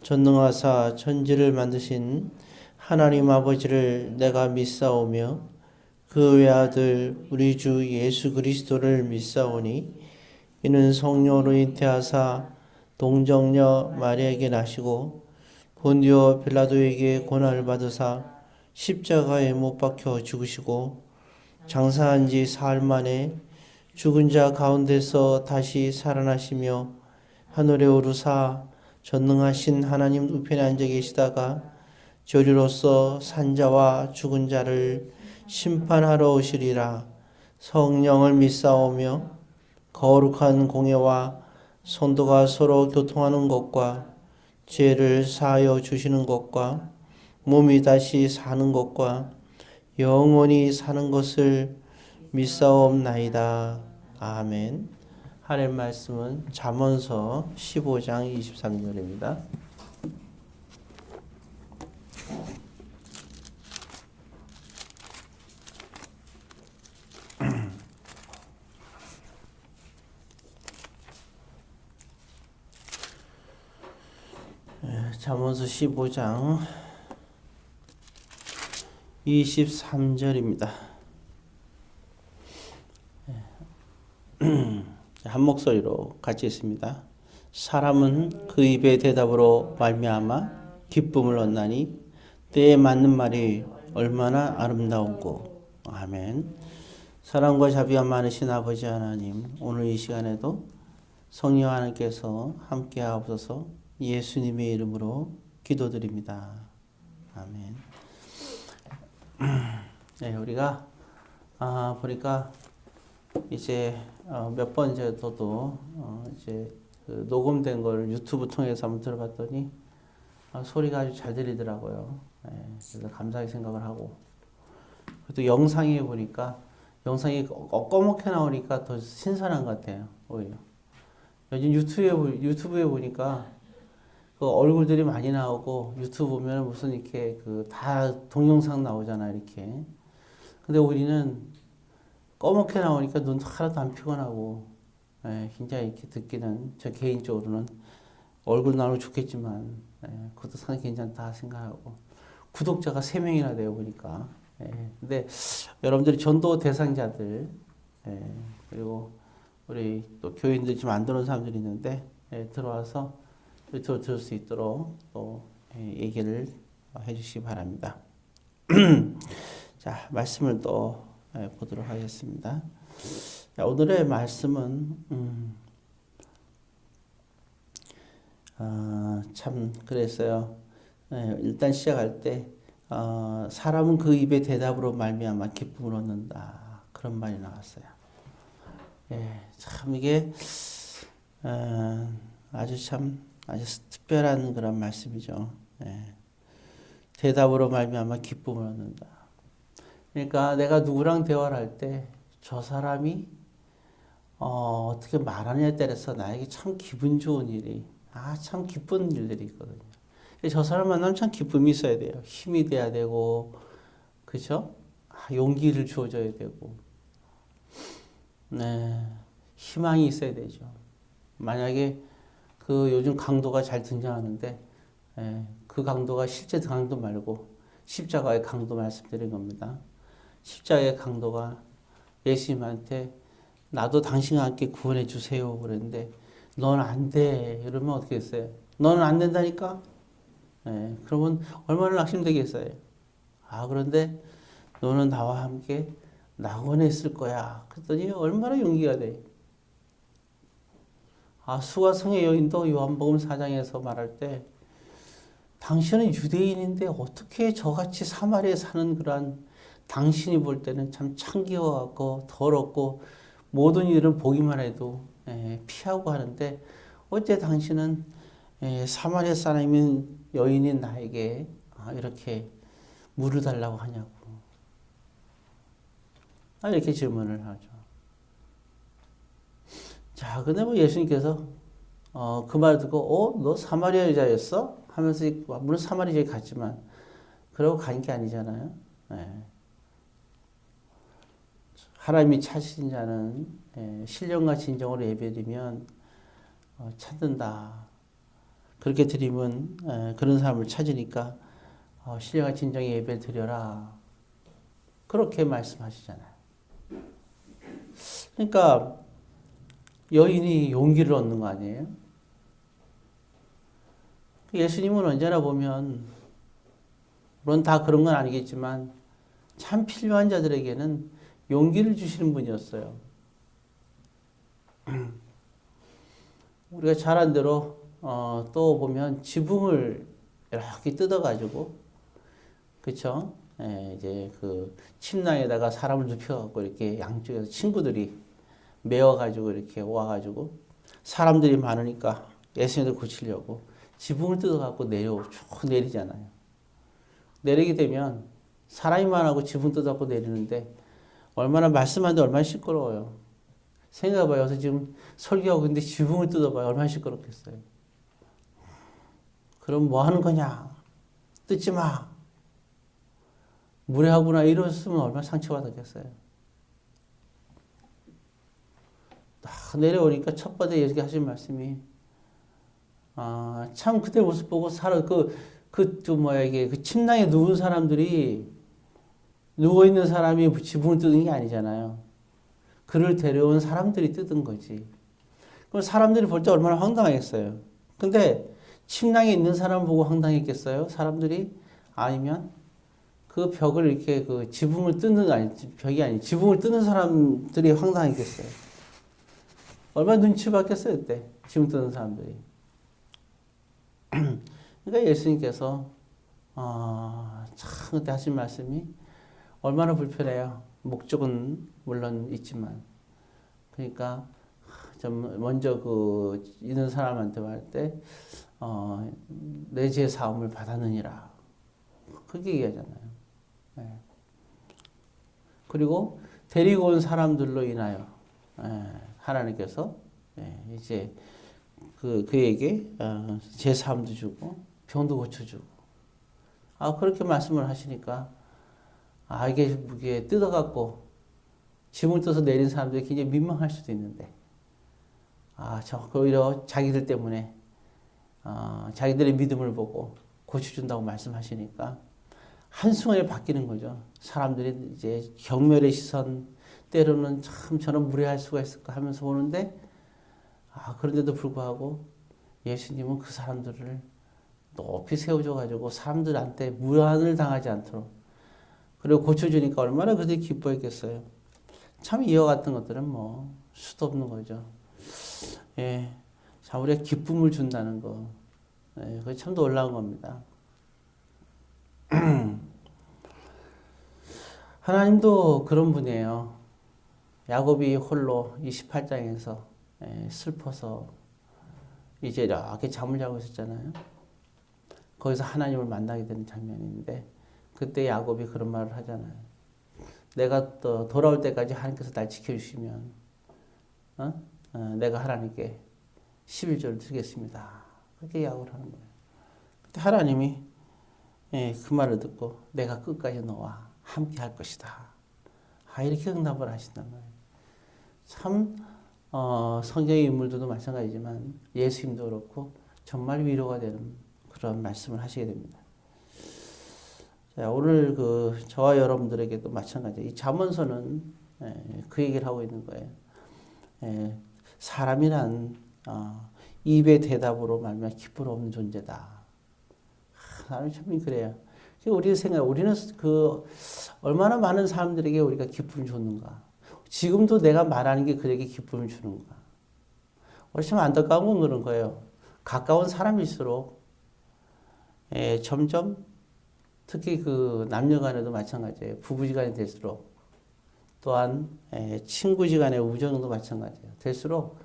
전능하사 천지를 만드신 하나님 아버지를 내가 믿사오며 그 외아들 우리 주 예수 그리스도를 믿사오니 이는 성령으로 잉태하사 동정녀 마리아에게 나시고 본디오 빌라도에게 고난을 받으사 십자가에 못 박혀 죽으시고 장사한 지 사흘 만에 죽은 자 가운데서 다시 살아나시며 하늘에 오르사 전능하신 하나님 우편에 앉아 계시다가 저리로서 산자와 죽은 자를 심판하러 오시리라. 성령을 믿사오며 거룩한 공예와 성도가 서로 교통하는 것과 죄를 사하여 주시는 것과 몸이 다시 사는 것과 영원히 사는 것을 믿사옵나이다. 아멘. 하나님 말씀은 잠언서 15장 23절입니다. 잠언서 15장 23절입니다. 한 목소리로 같이 있습니다. 사람은 그 입의 대답으로 말미암아 기쁨을 얻나니 때에 맞는 말이 얼마나 아름다운고. 아멘. 사랑과 자비가 많으신 아버지 하나님, 오늘 이 시간에도 성령 하나님께서 함께 하옵소서. 예수님의 이름으로 기도드립니다. 아멘. 네, 우리가 보니까 이제 몇 번 저도 이제 그 녹음된 걸 유튜브 통해서 한번 들어봤더니 소리가 아주 잘 들리더라고요. 네, 그래서 감사하게 생각을 하고, 또 영상에 보니까 영상이 꺼멓게 나오니까 더 신선한 것 같아요. 오히려 요즘 유튜브에 보니까 그 얼굴들이 많이 나오고, 유튜브 보면 무슨 이렇게 그 다 동영상 나오잖아 이렇게. 근데 우리는 꺼멓게 나오니까 눈도 하나도 안 피곤하고, 굉장히 이렇게 듣기는, 저 개인적으로는 얼굴 나오면 좋겠지만, 그것도 상당히 괜찮다 생각하고, 구독자가 3명이나 되어 보니까. 근데 여러분들이 전도 대상자들, 그리고 우리 또 교인들 지금 안 들어온 사람들이 있는데, 들어와서 유튜브 들을 수 있도록 또 얘기를 해주시기 바랍니다. 자, 말씀을 또 보도록 하겠습니다. 자, 오늘의 말씀은 참 그랬어요. 일단 시작할 때 사람은 그 입의 대답으로 말미암아 기쁨을 얻는다, 그런 말이 나왔어요. 참 이게 아주 특별한 그런 말씀이죠. 대답으로 말미암아 기쁨을 얻는다. 그러니까 내가 누구랑 대화를 할 때 저 사람이 어떻게 말하느냐에 따라서 나에게 참 기분 좋은 일이, 참 기쁜 일들이 있거든요. 저 사람 만나면 참 기쁨이 있어야 돼요. 힘이 돼야 되고, 그죠? 용기를 주어줘야 되고, 네, 희망이 있어야 되죠. 만약에 그 요즘 강도가 잘 등장하는데, 그 강도가 실제 강도 말고 십자가의 강도 말씀드린 겁니다. 십자가의 강도가 예수님한테 나도 당신과 함께 구원해 주세요 그랬는데, 너는 안 돼. 이러면 어떻게 했어요? 너는 안 된다니까? 그러면 얼마나 낙심되겠어요? 그런데 너는 나와 함께 낙원에 있을 거야. 그랬더니 얼마나 용기가 돼. 수가성의 여인도 요한복음 4장에서 말할 때, 당신은 유대인인데 어떻게 저같이 사마리아에 사는 그런, 당신이 볼 때는 참 창기워갖고 더럽고 모든 일은 보기만 해도 피하고 하는데, 어째 당신은 사마리아 사람인 여인인 나에게 이렇게 물을 달라고 하냐고. 이렇게 질문을 하죠. 자, 근데 뭐 예수님께서 그 말 듣고 너 사마리아 여자였어? 하면서, 물론 사마리아에 갔지만 그러고 간 게 아니잖아요. 하나님이 찾으신 자는 신령과 진정으로 예배드리면 찾는다. 그렇게 드리면 그런 사람을 찾으니까 신령한 진정의 예배 드려라. 그렇게 말씀하시잖아요. 그러니까 여인이 용기를 얻는 거 아니에요? 예수님은 언제나 보면 물론 다 그런 건 아니겠지만 참 필요한 자들에게는 용기를 주시는 분이었어요. 우리가 잘 안 대로 또 보면 지붕을 이렇게 뜯어가지고 그쵸? 이제 그 침낭에다가 사람을 눕혀갖고 이렇게 양쪽에서 친구들이 메어가지고 이렇게 와가지고 사람들이 많으니까 예수님을 고치려고 지붕을 뜯어갖고 쭉 내리잖아요. 내리게 되면 사람이 많아고 지붕 뜯어갖고 내리는데 얼마나 말씀하는데 얼마나 시끄러워요. 생각해봐요. 여기서 지금 설교하고 있는데 지붕을 뜯어봐요. 얼마나 시끄럽겠어요. 그럼 뭐 하는 거냐? 뜯지 마. 무례하구나 이랬으면 얼마나 상처받았겠어요. 딱 내려오니까 첫 번째 예수님이 하신 말씀이 참 그때 모습 보고 그 침낭에 누운 사람들이 누워있는 사람이 지붕을 뜯은 게 아니잖아요. 그를 데려온 사람들이 뜯은 거지. 그럼 사람들이 볼 때 얼마나 황당하겠어요. 근데 침낭에 있는 사람 보고 황당했겠어요? 사람들이? 아니면 그 벽을 이렇게 그 지붕을 뜯는 벽이 아니 지붕을 뜯는 사람들이 황당했겠어요. 얼마나 눈치 봤겠어요, 그때. 지붕 뜯는 사람들이. 그러니까 예수님께서 참 그때 하신 말씀이 얼마나 불편해요. 목적은 물론 있지만. 그러니까 좀 먼저 그 있는 사람한테 말 때 내 죄 사함을 받았느니라. 그렇게 얘기하잖아요. 네. 그리고 데리고 온 사람들로 인하여 하나님께서 이제 그에게 죄 사함도 주고 병도 고쳐주고 그렇게 말씀을 하시니까 이게 뜯어갖고 짐을 떠서 내린 사람들이 굉장히 민망할 수도 있는데 오히려 자기들 때문에 자기들의 믿음을 보고 고쳐준다고 말씀하시니까 한순간에 바뀌는 거죠. 사람들이 이제 경멸의 시선, 때로는 참 저는 무례할 수가 있을까 하면서 보는데 그런데도 불구하고 예수님은 그 사람들을 높이 세워줘가지고 사람들한테 무한을 당하지 않도록 그리고 고쳐주니까 얼마나 그들이 기뻐했겠어요. 참 이와 같은 것들은 뭐 수도 없는 거죠. 예, 참 우리가 기쁨을 준다는 거, 그게 참 놀라운 겁니다. 하나님도 그런 분이에요. 야곱이 홀로 28장에서 슬퍼서 이제 이렇게 잠을 자고 있었잖아요. 거기서 하나님을 만나게 되는 장면인데 그때 야곱이 그런 말을 하잖아요. 내가 또 돌아올 때까지 하나님께서 날 지켜주시면 내가 하나님께 11조를 드리겠습니다. 그렇게 약속을 하는 거예요. 그때 하나님이 그 말을 듣고 내가 끝까지 너와 함께 할 것이다. 이렇게 응답을 하신단 말이에요. 참 성경의 인물들도 마찬가지지만 예수님도 그렇고 정말 위로가 되는 그런 말씀을 하시게 됩니다. 자, 오늘 저와 여러분들에게도 마찬가지예요. 이 잠언서는 그 얘기를 하고 있는 거예요. 사람이란 입의 대답으로 말미암아 기쁨 없는 존재다. 사람이 참 그래요. 우리 우리는 얼마나 많은 사람들에게 우리가 기쁨을 줬는가. 지금도 내가 말하는 게 그에게 기쁨을 주는가. 우리 참 안타까운 건 그런 거예요. 가까운 사람일수록 점점 특히 남녀 간에도 마찬가지예요. 부부지간이 될수록 또한 친구지간의 우정도 마찬가지예요. 될수록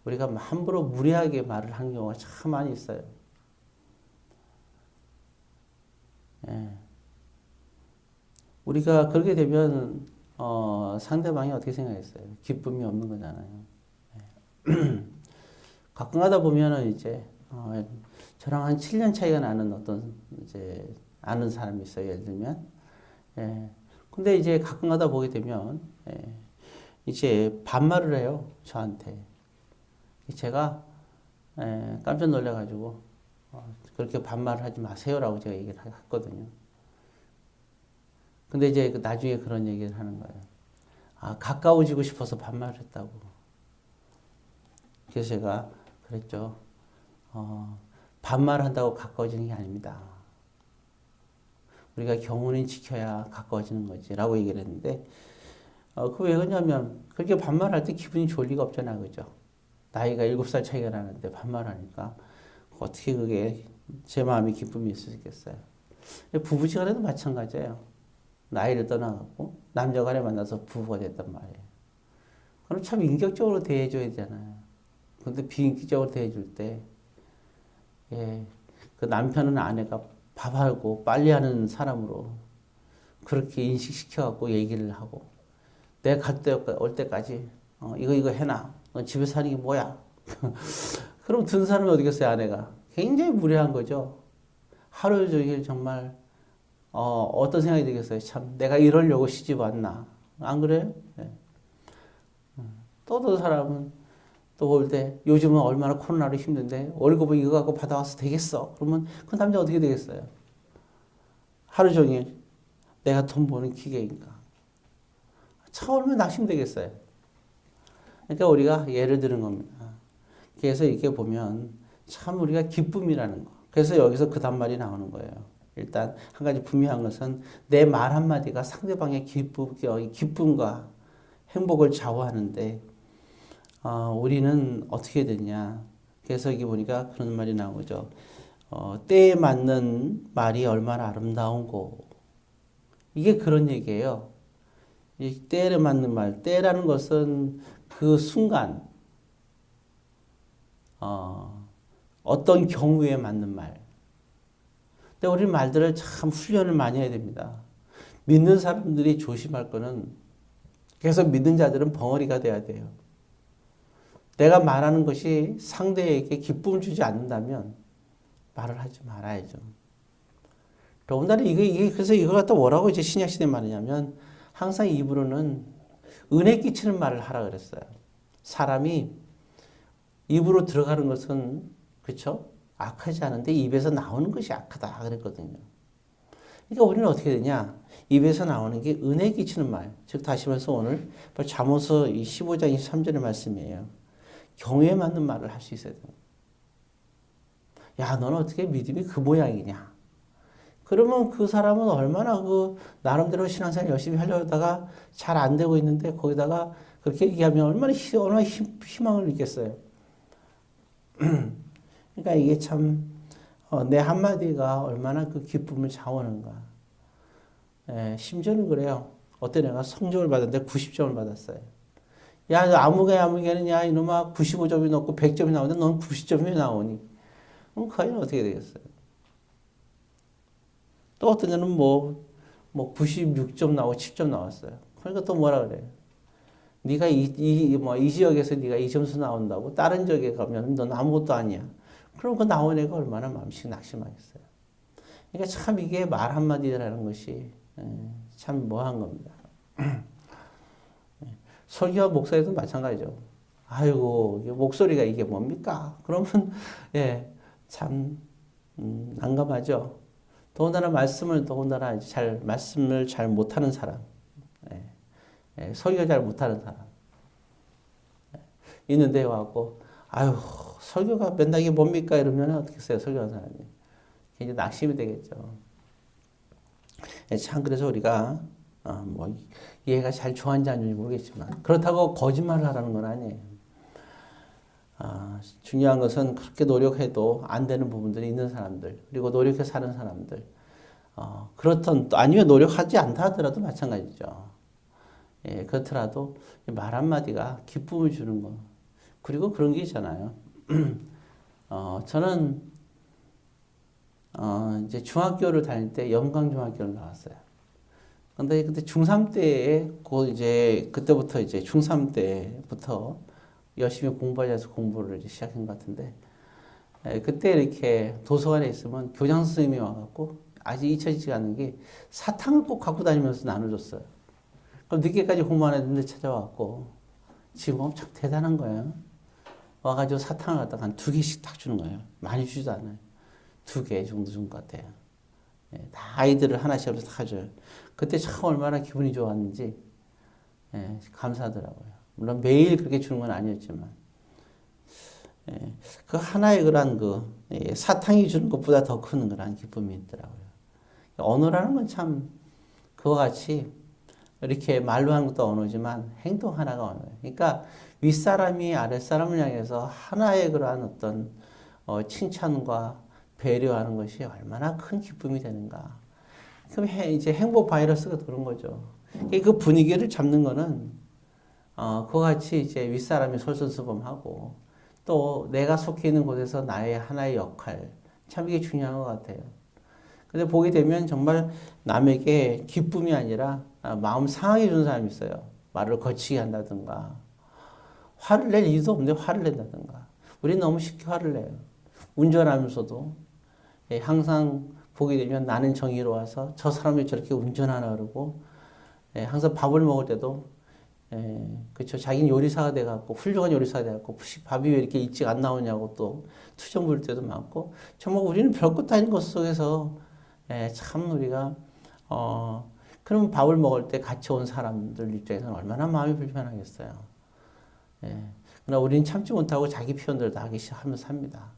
우리가 함부로 무례하게 말을 하는 경우가 참 많이 있어요. 우리가 그렇게 되면 상대방이 어떻게 생각했어요? 기쁨이 없는 거잖아요. 가끔 가다 보면은 이제 저랑 한 7년 차이가 나는 어떤 이제 아는 사람이 있어요. 예를 들면. 근데 이제 가끔 가다 보게 되면 이제 반말을 해요. 저한테. 제가 깜짝 놀래가지고 그렇게 반말을 하지 마세요라고 제가 얘기를 했거든요. 근데 이제 나중에 그런 얘기를 하는 거예요. 가까워지고 싶어서 반말을 했다고. 그래서 제가 그랬죠. 반말한다고 가까워지는 게 아닙니다. 우리가 경운을 지켜야 가까워지는 거지 라고 얘기를 했는데 그 왜 그러냐면 그렇게 반말할 때 기분이 좋을 리가 없잖아. 그죠? 나이가 7살 차이가 나는데 반말하니까 어떻게 그게 제 마음에 기쁨이 있을 수 있겠어요. 부부지간에도 마찬가지예요. 나이를 떠나갖고 남녀간에 만나서 부부가 됐단 말이에요. 그럼 참 인격적으로 대해줘야 되잖아요. 근데 비인격적으로 대해줄 때 그 남편은 아내가 밥하고 빨래하는 사람으로 그렇게 인식시켜갖고 얘기를 하고 내가 갈 때 올 때까지 이거 해놔. 너 집에 사는 게 뭐야? 그럼 든 사람이 어디겠어요, 아내가? 굉장히 무례한 거죠. 하루 종일 정말 어떤 생각이 들겠어요? 참 내가 이러려고 시집 왔나? 안 그래요? 네. 또 어떤 사람은 또 올 때 요즘은 얼마나 코로나로 힘든데 월급을 이거 갖고 받아와서 되겠어? 그러면 그 남자 어떻게 되겠어요? 하루 종일 내가 돈 버는 기계인가? 참 얼마나 낙심되겠어요. 그러니까 우리가 예를 드는 겁니다. 그래서 이렇게 보면 참 우리가 기쁨이라는 거. 그래서 여기서 그 단말이 나오는 거예요. 일단 한 가지 분명한 것은 내 말 한마디가 상대방의 기쁨과 행복을 좌우하는데 우리는 어떻게 되냐. 그래서 여기 보니까 그런 말이 나오죠. 때에 맞는 말이 얼마나 아름다운고. 이게 그런 얘기예요. 이 때에 맞는 말. 때라는 것은 그 순간 어떤 경우에 맞는 말. 근데 우리 말들을 참 훈련을 많이 해야 됩니다. 믿는 사람들이 조심할 거는 계속 믿는 자들은 벙어리가 돼야 돼요. 내가 말하는 것이 상대에게 기쁨을 주지 않는다면 말을 하지 말아야죠. 더군다나 그래서 이걸 갖다 뭐라고 이제 신약시대에 말하냐면 항상 입으로는 은혜 끼치는 말을 하라 그랬어요. 사람이 입으로 들어가는 것은 그렇죠? 악하지 않은데 입에서 나오는 것이 악하다 그랬거든요. 그러니까 우리는 어떻게 되냐? 입에서 나오는 게 은혜 끼치는 말. 즉 다시 말해서 오늘 잠언서 15장 23절의 말씀이에요. 경우에 맞는 말을 할 수 있어야 돼요. 야, 너는 어떻게 믿음이 그 모양이냐? 그러면 그 사람은 얼마나 나름대로 신앙생활 열심히 하려다가 잘 안 되고 있는데 거기다가 그렇게 얘기하면 얼마나 희망을 느꼈어요. 그러니까 이게 참 내 한마디가 얼마나 그 기쁨을 자원하는가. 심지어는 그래요. 어떤 애가 성적을 받았는데 90점을 받았어요. 야, 아무개는 야, 이놈아 95점이 넘고 100점이 나오는데 넌 90점이 나오니? 그럼 그 아이는 어떻게 되겠어요? 또 어떤 애는 뭐 96점 나오고 10점 나왔어요. 그러니까 또 뭐라 그래요? 네가 이 지역에서 네가 이 점수 나온다고 다른 지역에 가면 넌 아무것도 아니야. 그럼 그 나온 애가 얼마나 마음씩 낙심하겠어요. 그러니까 참 이게 말 한마디라는 것이 참 뭐한 겁니다. 설교와 목사에도 마찬가지죠. 아이고, 목소리가 이게 뭡니까? 그러면, 참, 난감하죠. 더군다나 말씀을 잘 못하는 사람. 설교 잘 못하는 사람. 있는데 와갖고, 아유, 설교가 맨날 이게 뭡니까? 이러면 어떻게 써요, 설교하는 사람이. 굉장히 낙심이 되겠죠. 참, 그래서 우리가, 얘가 잘 좋아하는지 아닌지 모르겠지만 그렇다고 거짓말을 하라는 건 아니에요. 중요한 것은 그렇게 노력해도 안 되는 부분들이 있는 사람들 그리고 노력해 사는 사람들 그렇던 아니면 노력하지 않다 하더라도 마찬가지죠. 그렇더라도 말 한마디가 기쁨을 주는 거 그리고 그런 게 있잖아요. 저는 이제 중학교를 다닐 때 영광중학교를 나왔어요. 근데 그때 중3 때에 그때부터 이제 중3 때부터 열심히 공부하자 해서 공부를 이제 시작한 것 같은데 그때 이렇게 도서관에 있으면 교장 선생님이 와갖고 아직 잊혀지지 않는 게 사탕을 꼭 갖고 다니면서 나눠줬어요. 그럼 늦게까지 공부 안 했는데 찾아와갖고 지금 엄청 대단한 거예요. 와가지고 사탕을 갖다가 한 2개씩 딱 주는 거예요. 많이 주지도 않아요. 2개 정도 준 것 같아요. 예, 다 아이들을 하나씩 다 줘요. 그때 참 얼마나 기분이 좋았는지 예, 감사하더라고요. 물론 매일 그렇게 주는 건 아니었지만 예, 그 하나의 그런 예, 사탕이 주는 것보다 더 큰 그런 기쁨이 있더라고요. 언어라는 건 참 그와 같이 이렇게 말로 하는 것도 언어지만 행동 하나가 언어예요. 그러니까 윗사람이 아랫사람을 향해서 하나의 그러한 어떤 칭찬과 배려하는 것이 얼마나 큰 기쁨이 되는가. 그럼 이제 행복 바이러스가 그런 거죠. 그 분위기를 잡는 거는 그와 같이 이제 윗사람이 솔선수범하고 또 내가 속해 있는 곳에서 나의 하나의 역할 참 이게 중요한 것 같아요. 근데 보게 되면 정말 남에게 기쁨이 아니라 마음 상하게 준 사람이 있어요. 말을 거치게 한다든가 화를 낼 이유도 없는데 화를 낸다든가 우리는 너무 쉽게 화를 내요. 운전하면서도 예, 항상 보게 되면 나는 정의로워서 저 사람이 저렇게 운전하나 그러고 예, 항상 밥을 먹을 때도 예, 그렇죠. 자기는 요리사가 돼갖고 훌륭한 요리사가 돼갖고 밥이 왜 이렇게 일찍 안 나오냐고 또 투정 부릴 때도 많고 정말 우리는 별것도 아닌 것 속에서 예, 참 우리가 그럼 밥을 먹을 때 같이 온 사람들 입장에서는 얼마나 마음이 불편하겠어요. 예, 그러나 우리는 참지 못하고 자기 표현들을 다 하면서 합니다.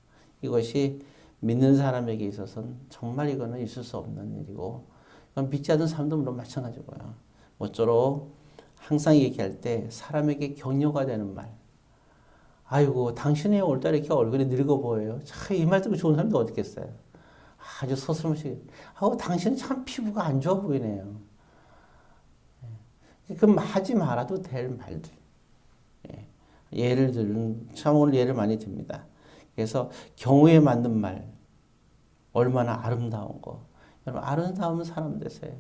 이것이 믿는 사람에게 있어서는 정말 이거는 있을 수 없는 일이고 이건 믿지 않는 사람도 물론 마찬가지고요. 모쪼록 항상 얘기할 때 사람에게 격려가 되는 말. 아이고 당신이 올달 이렇게 얼굴이 늙어 보여요. 참 이 말 듣고 좋은 사람도 어디 있겠어요. 아주 서슴없이 당신은 참 피부가 안 좋아 보이네요. 그럼 하지 말아도 될 말들. 예를 들은 참 오늘 예를 많이 듭니다. 그래서 경우에 맞는 말 얼마나 아름다운 거. 여러분 아름다운 사람 되세요.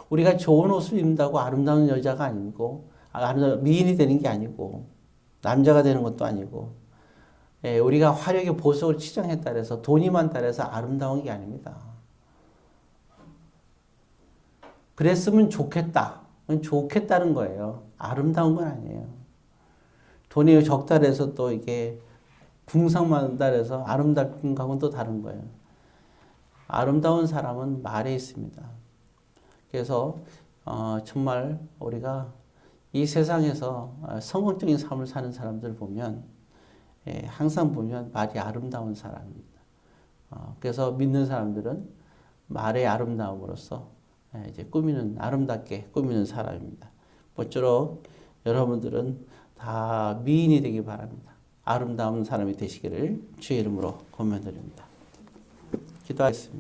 우리가 좋은 옷을 입는다고 아름다운 여자가 아니고 아름다운 미인이 되는 게 아니고 남자가 되는 것도 아니고 예, 우리가 화려하게 보석을 치장했다 해서 돈이 많다 해서 아름다운 게 아닙니다. 그랬으면 좋겠다. 좋겠다는 거예요. 아름다운 건 아니에요. 돈이 적다 해서 또 이게 궁상만다 해서 아름다운 거하고는 또 다른 거예요. 아름다운 사람은 말에 있습니다. 그래서 정말 우리가 이 세상에서 성공적인 삶을 사는 사람들 보면 예, 항상 보면 말이 아름다운 사람입니다. 그래서 믿는 사람들은 말의 아름다움으로써 예, 이제 아름답게 꾸미는 사람입니다. 모쪼록 여러분들은 다 미인이 되기 바랍니다. 아름다운 사람이 되시기를 주의 이름으로 권면드립니다. 기도하겠습니다.